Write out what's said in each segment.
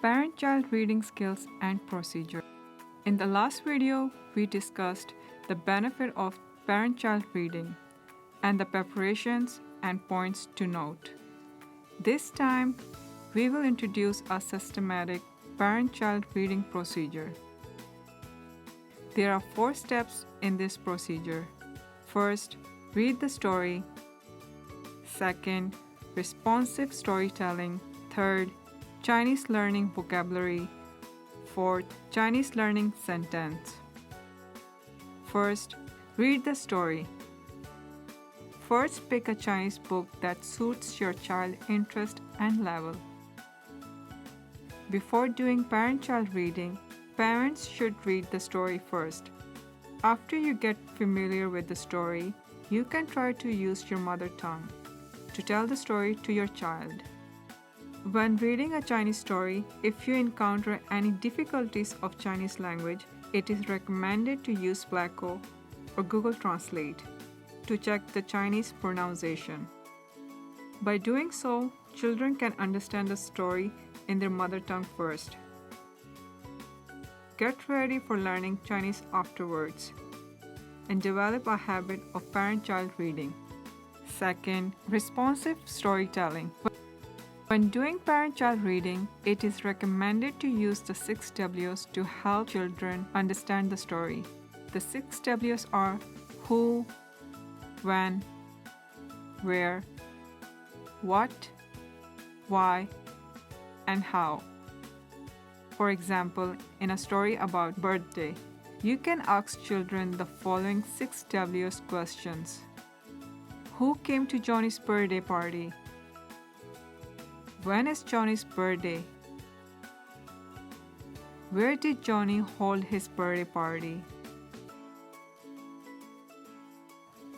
Parent-child reading skills and procedure. In the last video, we discussed the benefit of parent-child reading and the preparations and points to note. This time, we will introduce a systematic parent-child reading procedure. There are 4 steps in this procedure. First, read the story. Second, responsive storytelling. Third, Chinese learning vocabulary. Fourth, Chinese learning sentence. First, read the story. First, pick a Chinese book that suits your child's interest and level. Before doing parent-child reading, parents should read the story first. After you get familiar with the story, you can try to use your mother tongue to tell the story to your child. When reading a Chinese story, if you encounter any difficulties of Chinese language, it is recommended to use Blacko or Google Translate to check the Chinese pronunciation. By doing so, children can understand the story in their mother tongue first. Get ready for learning Chinese afterwards and develop a habit of parent-child reading. Second, responsive storytelling. When doing parent-child reading, it is recommended to use the 6 W's to help children understand the story. The 6 W's are who, when, where, what, why, and how. For example, in a story about birthday, you can ask children the following 6 W's questions. Who came to Johnny's birthday party? When is Johnny's birthday? Where did Johnny hold his birthday party?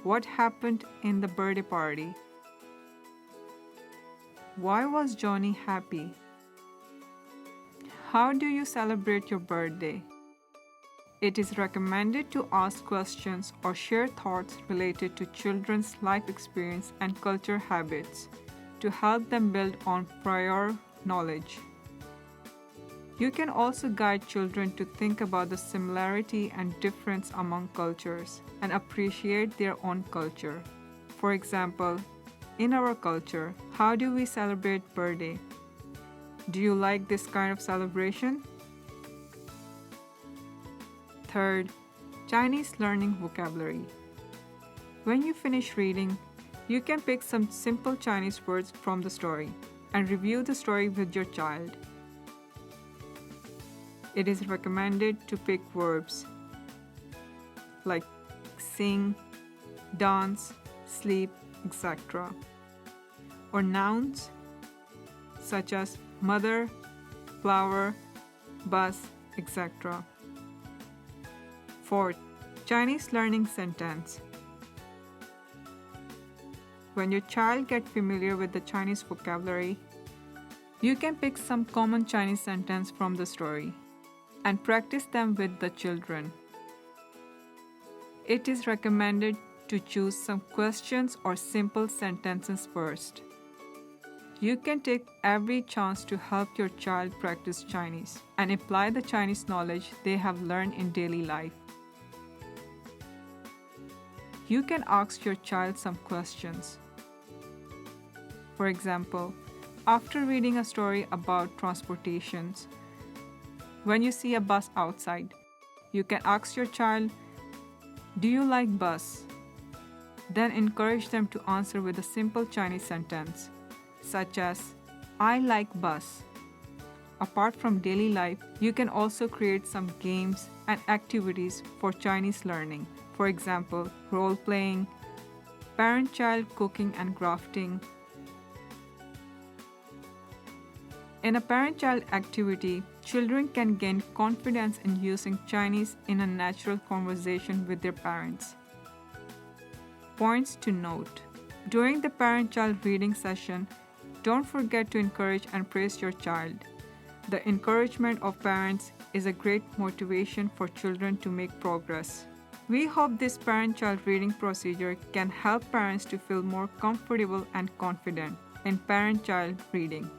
What happened in the birthday party? Why was Johnny happy? How do you celebrate your birthday? It is recommended to ask questions or share thoughts related to children's life experience and culture habits to help them build on prior knowledge. You can also guide children to think about the similarity and difference among cultures and appreciate their own culture. For example, in our culture, how do we celebrate birthday? Do you like this kind of celebration? Third, Chinese learning vocabulary. When you finish reading, you can pick some simple Chinese words from the story and review the story with your child. It is recommended to pick verbs like sing, dance, sleep, etc. or nouns such as mother, flower, bus, etc. Fourth, Chinese learning sentence. When your child gets familiar with the Chinese vocabulary, you can pick some common Chinese sentence from the story and practice them with the children. It is recommended to choose some questions or simple sentences first. You can take every chance to help your child practice Chinese and apply the Chinese knowledge they have learned in daily life. You can ask your child some questions. For example, after reading a story about transportations, when you see a bus outside, you can ask your child, "Do you like bus?" Then encourage them to answer with a simple Chinese sentence, such as, "I like bus." Apart from daily life, you can also create some games and activities for Chinese learning. For example, role-playing, parent-child cooking and crafting. In a parent-child activity, children can gain confidence in using Chinese in a natural conversation with their parents. Points to note. During the parent-child reading session, don't forget to encourage and praise your child. The encouragement of parents is a great motivation for children to make progress. We hope this parent-child reading procedure can help parents to feel more comfortable and confident in parent-child reading.